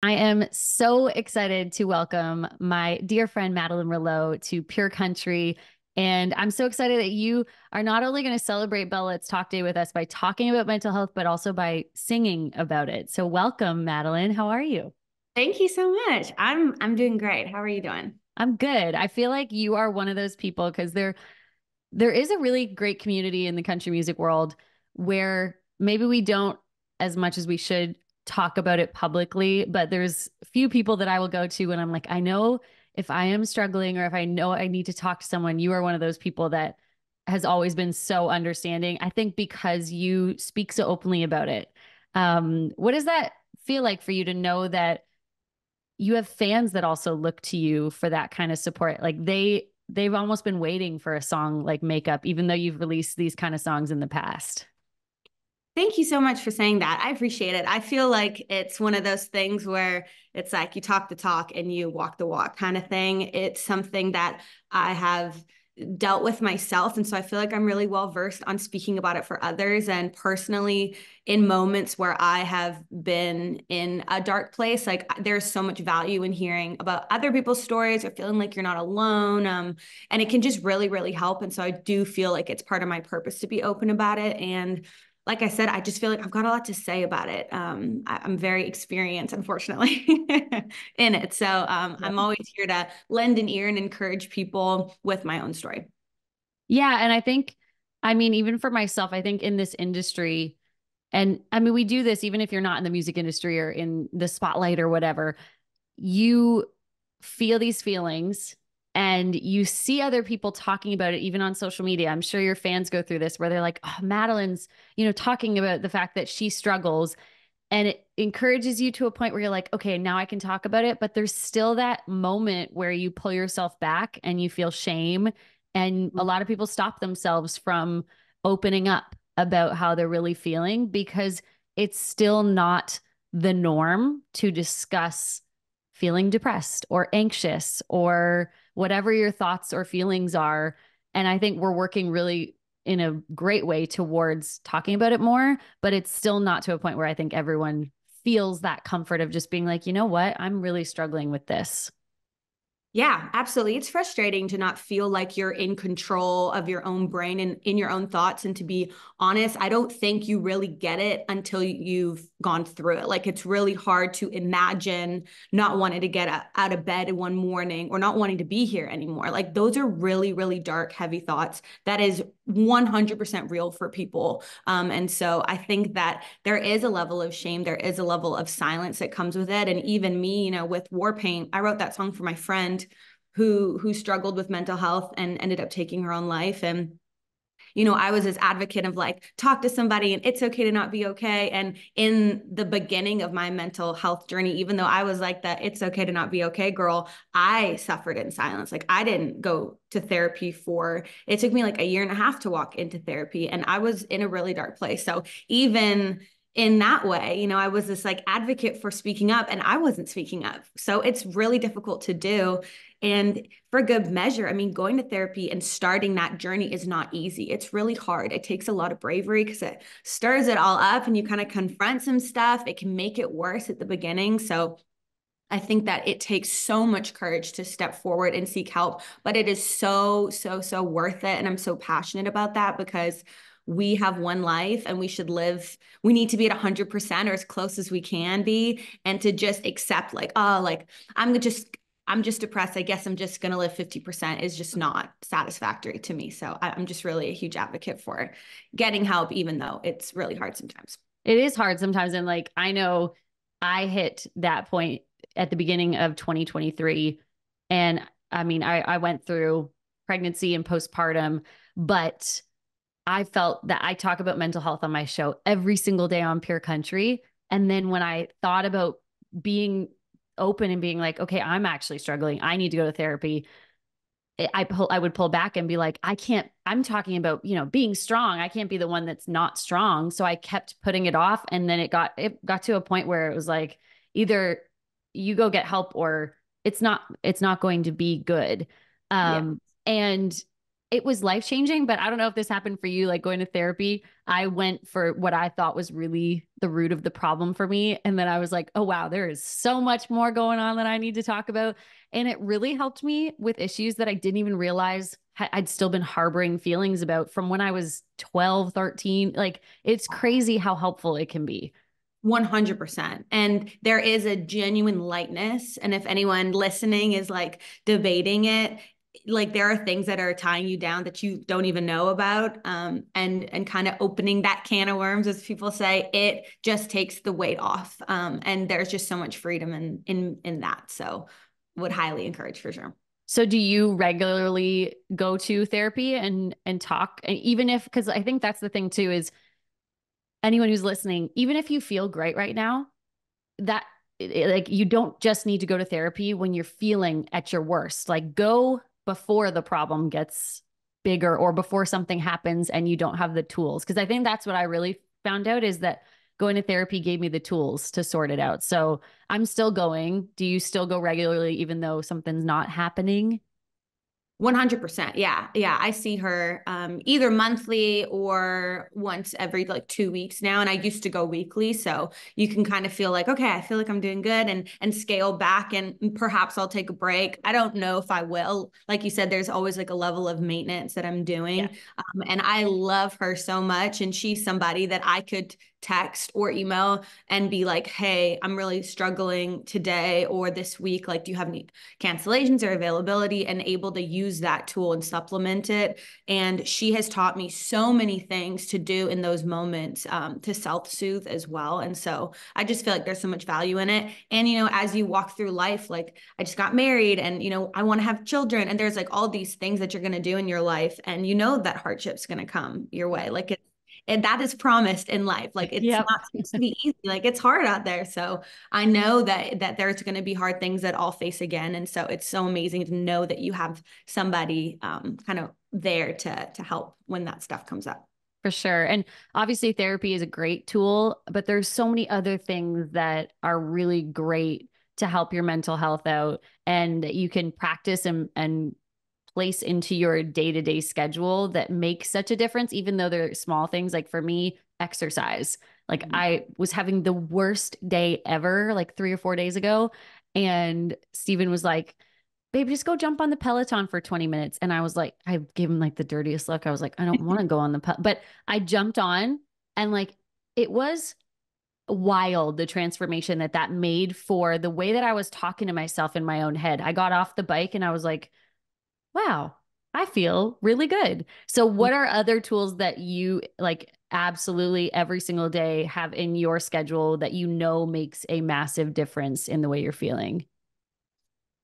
I am so excited to welcome my dear friend Madeline Merlo to Pure Country. And I'm so excited that you are not only going to celebrate Bell Let's Talk Day with us by talking about mental health, but also by singing about it. So welcome, Madeline. How are you? Thank you so much. I'm doing great. How are you doing? I'm good. I feel like you are one of those people because there is a really great community in the country music world where maybe we don't as much as we should talk about it publicly, but there's a few people that I will go to when I'm like, I know if I am struggling or if I know I need to talk to someone, you are one of those people that has always been so understanding. I think because you speak so openly about it. What does that feel like for you to know that you have fans that also look to you for that kind of support? Like they've almost been waiting for a song like Makeup, even though you've released these kind of songs in the past. Thank you so much for saying that. I appreciate it. I feel like it's one of those things where it's like you talk the talk and you walk the walk kind of thing. It's something that I have dealt with myself. And so I feel like I'm really well versed on speaking about it for others. And personally, in moments where I have been in a dark place, like there's so much value in hearing about other people's stories or feeling like you're not alone. And it can just really, really help. And so I do feel like it's part of my purpose to be open about it. And like I said, I just feel like I've got a lot to say about it. I'm very experienced, unfortunately, in it. So I'm always here to lend an ear and encourage people with my own story. Yeah. And I think, I mean, even for myself, I think in this industry, and I mean, we do this even if you're not in the music industry or in the spotlight or whatever, you feel these feelings and you see other people talking about it even on social media. I'm sure your fans go through this where they're like, "Oh, Madeline's, talking about the fact that she struggles." And it encourages you to a point where you're like, "Okay, now I can talk about it." But there's still that moment where you pull yourself back and you feel shame. And a lot of people stop themselves from opening up about how they're really feeling because it's still not the norm to discuss feeling depressed or anxious or whatever your thoughts or feelings are. And I think we're working really in a great way towards talking about it more, but it's still not to a point where I think everyone feels that comfort of just being like, you know what, I'm really struggling with this. Yeah, absolutely. It's frustrating to not feel like you're in control of your own brain and in your own thoughts. And to be honest, I don't think you really get it until you've gone through it. Like it's really hard to imagine not wanting to get out of bed one morning or not wanting to be here anymore. Like those are really, really dark, heavy thoughts. That is 100% real for people. And so I think that there is a level of shame, there is a level of silence that comes with it. And even me, with War Paint, I wrote that song for my friend who struggled with mental health and ended up taking her own life. And I was this advocate of like, talk to somebody and it's okay to not be okay. And in the beginning of my mental health journey, even though I was like that, it's okay to not be okay, girl, I suffered in silence. Like I didn't go to therapy it took me like a year and a half to walk into therapy. And I was in a really dark place. So even in that way, I was this like advocate for speaking up and I wasn't speaking up. So it's really difficult to do. And for good measure, I mean, going to therapy and starting that journey is not easy. It's really hard. It takes a lot of bravery because it stirs it all up and you kind of confront some stuff. It can make it worse at the beginning. So I think that it takes so much courage to step forward and seek help, but it is so, so, so worth it. And I'm so passionate about that because we have one life and we need to be at 100% or as close as we can be. And to just accept like, oh, like I'm just depressed. I guess I'm just going to live 50% is just not satisfactory to me. So I'm just really a huge advocate for getting help, even though it's really hard sometimes. It is hard sometimes. And like, I know I hit that point at the beginning of 2023. And I mean, I went through pregnancy and postpartum, but I felt that I talk about mental health on my show every single day on Pure Country. And then when I thought about being open and being like, okay, I'm actually struggling, I need to go to therapy. I would pull back and be like, I can't, I'm talking about, being strong. I can't be the one that's not strong. So I kept putting it off. And then it got to a point where it was like, either you go get help or it's not going to be good. Yeah. And it was life changing, but I don't know if this happened for you, like going to therapy. I went for what I thought was really the root of the problem for me. And then I was like, oh, wow, there is so much more going on that I need to talk about. And it really helped me with issues that I didn't even realize I'd still been harboring feelings about from when I was 12, 13. Like, it's crazy how helpful it can be. 100%. And there is a genuine lightness. And if anyone listening is like debating it, like there are things that are tying you down that you don't even know about. And kind of opening that can of worms, as people say, it just takes the weight off. And there's just so much freedom in that. So would highly encourage for sure. So do you regularly go to therapy and talk, even if, because I think that's the thing too, is anyone who's listening, even if you feel great right now, that like you don't just need to go to therapy when you're feeling at your worst. Like go before the problem gets bigger or before something happens and you don't have the tools. Because I think that's what I really found out is that going to therapy gave me the tools to sort it out. So I'm still going. Do you still go regularly even though something's not happening? 100%. Yeah. Yeah. I see her either monthly or once every like 2 weeks now. And I used to go weekly. So you can kind of feel like, okay, I feel like I'm doing good and scale back and perhaps I'll take a break. I don't know if I will. Like you said, there's always like a level of maintenance that I'm Yeah. doing. And I love her so much. And she's somebody that I could text or email and be like, hey, I'm really struggling today or this week. Like, do you have any cancellations or availability, and able to use that tool and supplement it. And she has taught me so many things to do in those moments to self-soothe as well. And so I just feel like there's so much value in it. And, as you walk through life, like I just got married and, I want to have children. And there's like all these things that you're going to do in your life. And that hardship's going to come your way. Like and that is promised in life. Like it's Yep. not supposed to be easy. Like it's hard out there. So I know that there's going to be hard things that I'll face again. And so it's so amazing to know that you have somebody kind of there to help when that stuff comes up. For sure. And obviously therapy is a great tool, but there's so many other things that are really great to help your mental health out and that you can practice and place into your day-to-day schedule that make such a difference, even though they're small things. Like for me, exercise. Like Mhm. I was having the worst day ever, like 3 or 4 days ago. And Steven was like, babe, just go jump on the Peloton for 20 minutes. And I was like, I gave him like the dirtiest look. I was like, I don't want to go on but I jumped on and like it was wild the transformation that made for the way that I was talking to myself in my own head. I got off the bike and I was like, wow, I feel really good. So, what are other tools that you like absolutely every single day have in your schedule that makes a massive difference in the way you're feeling?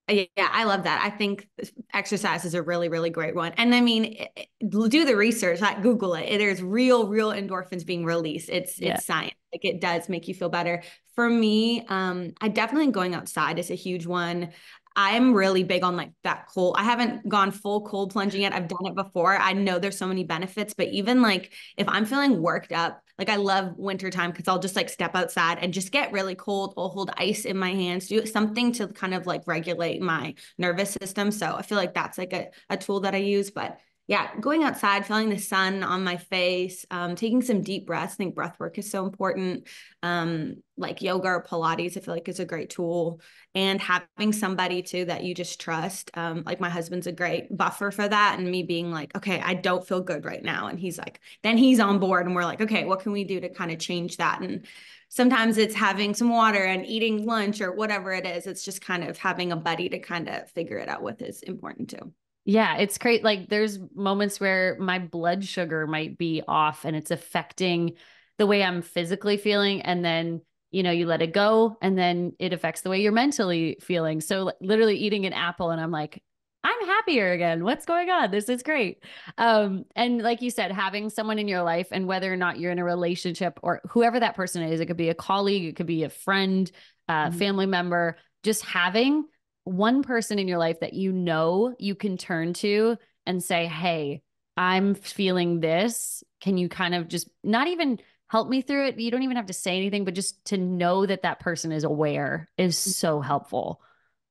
Yeah, I love that. I think exercise is a really, really great one. And I mean, do the research, like Google it. There's real endorphins being released. It's Yeah. it's science. Like it does make you feel better. For me, I definitely going outside is a huge one. I'm really big on like that cold. I haven't gone full cold plunging yet. I've done it before. I know there's so many benefits, but even like if I'm feeling worked up, like I love wintertime because I'll just like step outside and just get really cold. I'll hold ice in my hands, do something to kind of like regulate my nervous system. So I feel like that's like a tool that I use. But yeah, going outside, feeling the sun on my face, taking some deep breaths. I think breath work is so important. Like yoga or Pilates, I feel like is a great tool. And having somebody too that you just trust. Like my husband's a great buffer for that. And me being like, okay, I don't feel good right now. And he's like, then he's on board and we're like, okay, what can we do to kind of change that? And sometimes it's having some water and eating lunch or whatever it is. It's just kind of having a buddy to kind of figure it out with is important too. Yeah, it's great. Like there's moments where my blood sugar might be off and it's affecting the way I'm physically feeling. And then, you let it go and then it affects the way you're mentally feeling. So literally eating an apple and I'm like, I'm happier again. What's going on? This is great. And like you said, having someone in your life and whether or not you're in a relationship or whoever that person is, it could be a colleague, it could be a friend, Mhm. family member, just having one person in your life that you can turn to and say, hey, I'm feeling this. Can you kind of just not even help me through it? You don't even have to say anything, but just to know that that person is aware is so helpful.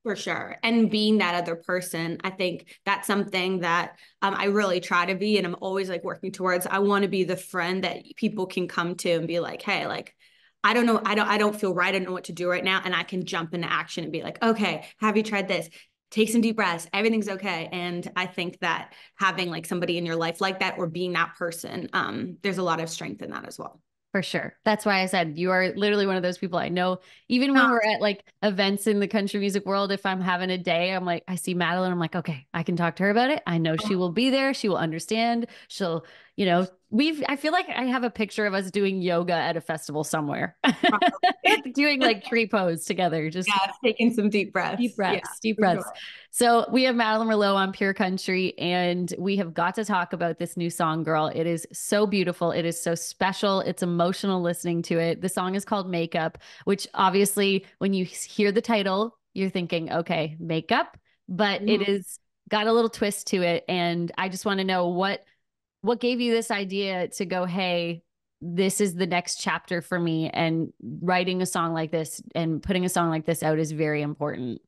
For sure. And being that other person, I think that's something that I really try to be. And I'm always like working towards, I want to be the friend that people can come to and be like, hey, like, I don't know. I don't feel right. I don't know what to do right now. And I can jump into action and be like, okay, have you tried this? Take some deep breaths. Everything's okay. And I think that having like somebody in your life like that, or being that person, there's a lot of strength in that as well. For sure. That's why I said you are literally one of those people I know. Even when Oh, we're at like events in the country music world, if I'm having a day, I'm like, I see Madeline, I'm like, okay, I can talk to her about it. I know she will be there. She will understand. She'll, I feel like I have a picture of us doing yoga at a festival somewhere, doing like tree pose together, just yeah, taking some deep breaths. deep Yeah, breaths, deep for breaths. sure. So we have Madeline Merlo on Pure Country, and we have got to talk about this new song, girl. It is so beautiful. It is so special. It's emotional listening to it. The song is called Makeup, which obviously, when you hear the title, you're thinking, okay, makeup, but it Mhm. is got a little twist to it. And I just want to know what gave you this idea to go, hey, this is the next chapter for me, and writing a song like this and putting a song like this out is very important.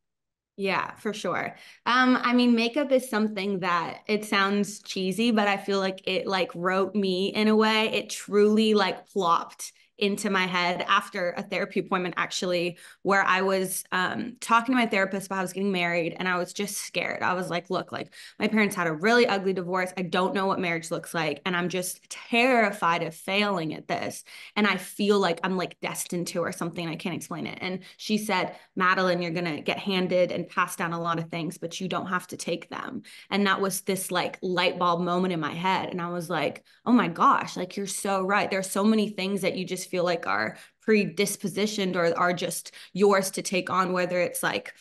Yeah, for sure. I mean, makeup is something that it sounds cheesy, but I feel like it like wrote me in a way. It truly like plopped into my head after a therapy appointment, actually, where I was talking to my therapist about I was getting married, and I was just scared. I was like, look, like my parents had a really ugly divorce. I don't know what marriage looks like, and I'm just terrified of failing at this. And I feel like I'm like destined to or something. I can't explain it. And she said, Madeline, you're going to get handed and passed down a lot of things, but you don't have to take them. And that was this like light bulb moment in my head. And I was like, oh my gosh, like you're so right. There's so many things that you just feel like are predispositioned or are just yours to take on, whether it's like,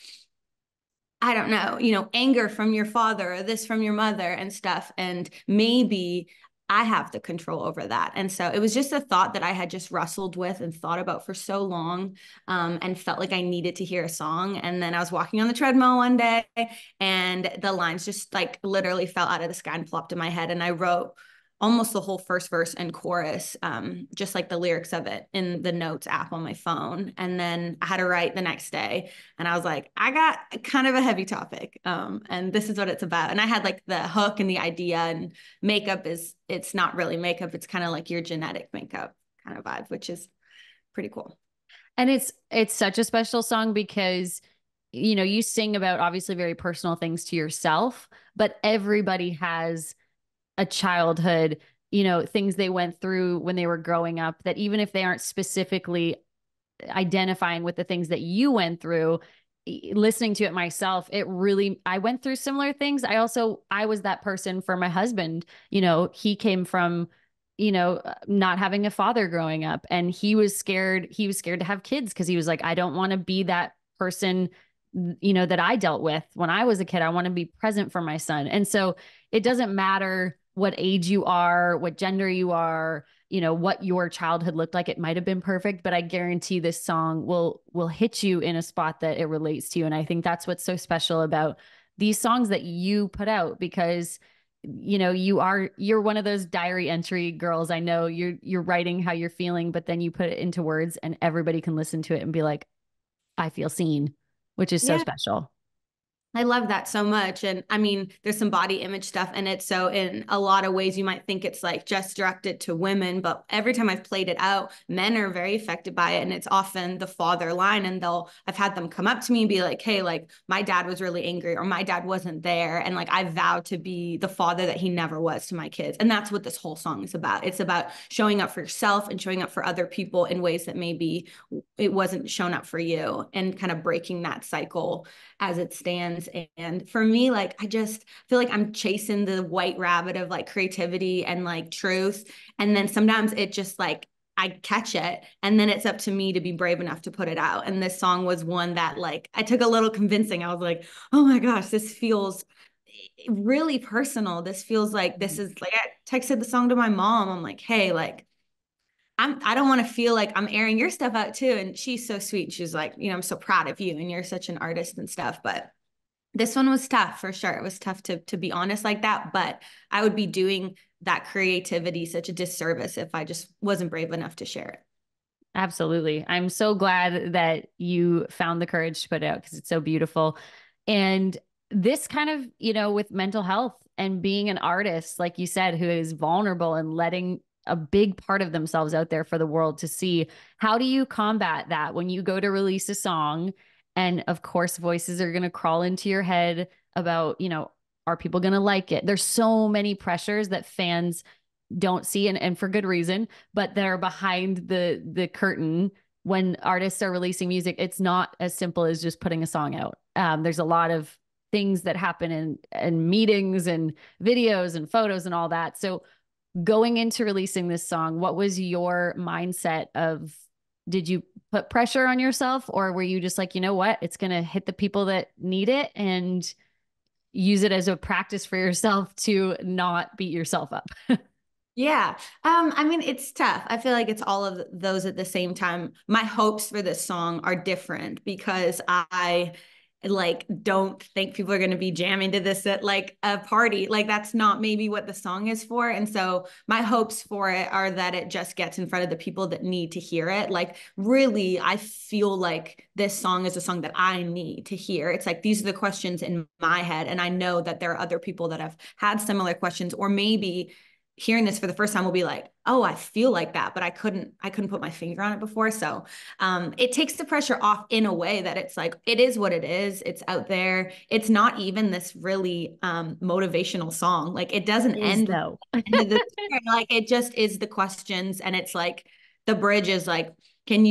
I don't know, anger from your father or this from your mother and stuff. And maybe I have the control over that. And so it was just a thought that I had just wrestled with and thought about for so long, and felt like I needed to hear a song. And then I was walking on the treadmill one day, and the lines just like literally fell out of the sky and plopped in my head. And I wrote almost the whole first verse and chorus, just like the lyrics of it in the notes app on my phone. And then I had to write the next day, and I was like, I got kind of a heavy topic. And this is what it's about. And I had like the hook and the idea, and makeup it's not really makeup. It's kind of like your genetic makeup kind of vibe, which is pretty cool. And it's such a special song because you sing about obviously very personal things to yourself, but everybody has a childhood, things they went through when they were growing up, that even if they aren't specifically identifying with the things that you went through, listening to it myself, I went through similar things. I was that person for my husband. He came from, not having a father growing up, and he was scared to have kids because he was like, I don't want to be that person, that I dealt with when I was a kid. I want to be present for my son. And so it doesn't matter what age you are, what gender you are, what your childhood looked like. It might have been perfect, but I guarantee this song will hit you in a spot that it relates to you. And I think that's what's so special about these songs that you put out, because you're one of those diary entry girls. I know you're writing how you're feeling, but then you put it into words and everybody can listen to it and be like, I feel seen, which is so Yeah, special. I love that so much. And I mean, there's some body image stuff in it. So, in a lot of ways, you might think it's like just directed to women, but every time I've played it out, men are very affected by it. And it's often the father line. And I've had them come up to me and be like, hey, like my dad was really angry, or my dad wasn't there. And like I vowed to be the father that he never was to my kids. And that's what this whole song is about. It's about showing up for yourself and showing up for other people in ways that maybe it wasn't shown up for you, and kind of breaking that cycle as it stands. And for me, like, I just feel like I'm chasing the white rabbit of like creativity and like truth. And then sometimes it just like, I catch it, and then it's up to me to be brave enough to put it out. And this song was one that like I took a little convincing. I was like, oh my gosh, this feels really personal. This feels like this is like, I texted the song to my mom. I'm like, hey, like I don't want to feel like I'm airing your stuff out too. And she's so sweet. She's like, I'm so proud of you and you're such an artist and stuff. But this one was tough for sure. It was tough to be honest like that. But I would be doing that creativity such a disservice if I just wasn't brave enough to share it. Absolutely. I'm so glad that you found the courage to put it out because it's so beautiful. And this kind of, with mental health and being an artist, like you said, who is vulnerable and letting a big part of themselves out there for the world to see. How do you combat that when you go to release a song? And of course, voices are going to crawl into your head about, are people going to like it? There's so many pressures that fans don't see, and for good reason, but they're behind the curtain when artists are releasing music. It's not as simple as just putting a song out. There's a lot of things that happen in meetings and videos and photos and all that. So going into releasing this song, what was your mindset of, did you put pressure on yourself, or were you just like, you know what, it's going to hit the people that need it, and use it as a practice for yourself to not beat yourself up? Yeah. I mean, it's tough. I feel like it's all of those at the same time. My hopes for this song are different because I like don't think people are going to be jamming to this at like a party. Like that's not maybe what the song is for. And so my hopes for it are that it just gets in front of the people that need to hear it. Like really, I feel like this song is a song that I need to hear. It's like these are the questions in my head, and I know that there are other people that have had similar questions, or maybe hearing this for the first time will be like, oh, I feel like that, but I couldn't put my finger on it before. So it takes the pressure off in a way that it's like, it is what it is. It's out there. It's not even this really motivational song. Like it doesn't Is end though. into the like it just is the questions, and it's like the bridge is like, can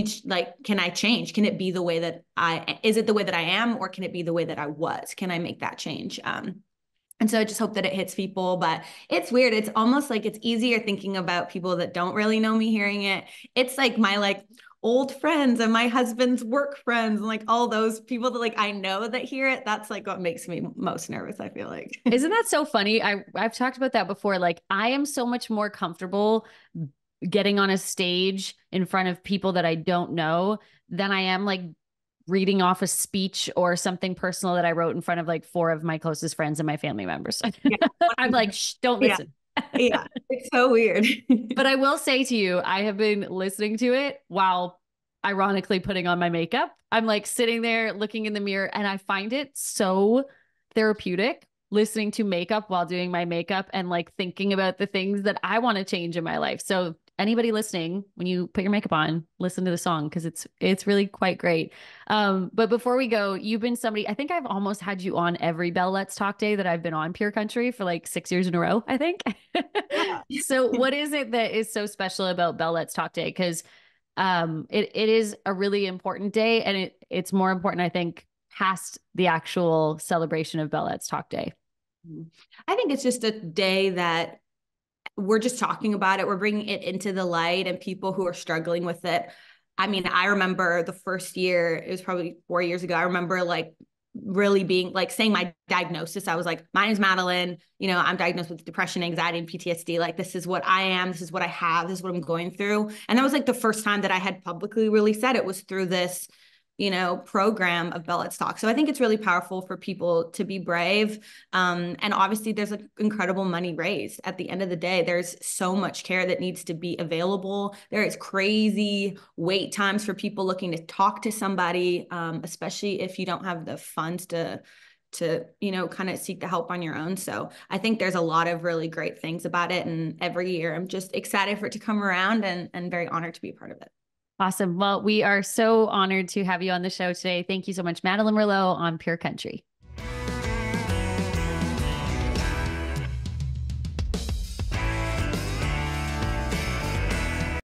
I change? Can it be the way that is it the way that I am, or can it be the way that I was? Can I make that change? And so I just hope that it hits people, but it's weird. It's almost like it's easier thinking about people that don't really know me hearing it. It's like my like old friends and my husband's work friends and like all those people that like I know that hear it. That's like what makes me most nervous, I feel like. Isn't that so funny? I've talked about that before. Like I am so much more comfortable getting on a stage in front of people that I don't know than I am like reading off a speech or something personal that I wrote in front of like four of my closest friends and my family members. Yeah. I'm like, shh, don't Yeah. listen. Yeah. It's so weird. But I will say to you, I have been listening to it while ironically putting on my makeup. I'm like sitting there looking in the mirror, and I find it so therapeutic listening to makeup while doing my makeup and like thinking about the things that I want to change in my life. So anybody listening, when you put your makeup on, listen to the song because it's really quite great. But before we go, you've been somebody, I think I've almost had you on every Bell Let's Talk day that I've been on Pure Country for like 6 years in a row, I think. Yeah. So what is it that is so special about Bell Let's Talk Day? Because it is a really important day, and it's more important, I think, past the actual celebration of Bell Let's Talk Day. I think it's just a day that we're just talking about it. We're bringing it into the light, and people who are struggling with it. I mean, I remember the first year, it was probably 4 years ago. I remember like really being like saying my diagnosis. I was like, my name's Madeline. I'm diagnosed with depression, anxiety, and PTSD. Like, this is what I am. This is what I have. This is what I'm going through. And that was like the first time that I had publicly really said it was through this program of Bell Let's Talk. So I think it's really powerful for people to be brave. And obviously there's like incredible money raised at the end of the day. There's so much care that needs to be available. There is crazy wait times for people looking to talk to somebody, especially if you don't have the funds to kind of seek the help on your own. So I think there's a lot of really great things about it. And every year I'm just excited for it to come around, and very honored to be a part of it. Awesome. Well, we are so honored to have you on the show today. Thank you so much, Madeline Merlo on Pure Country.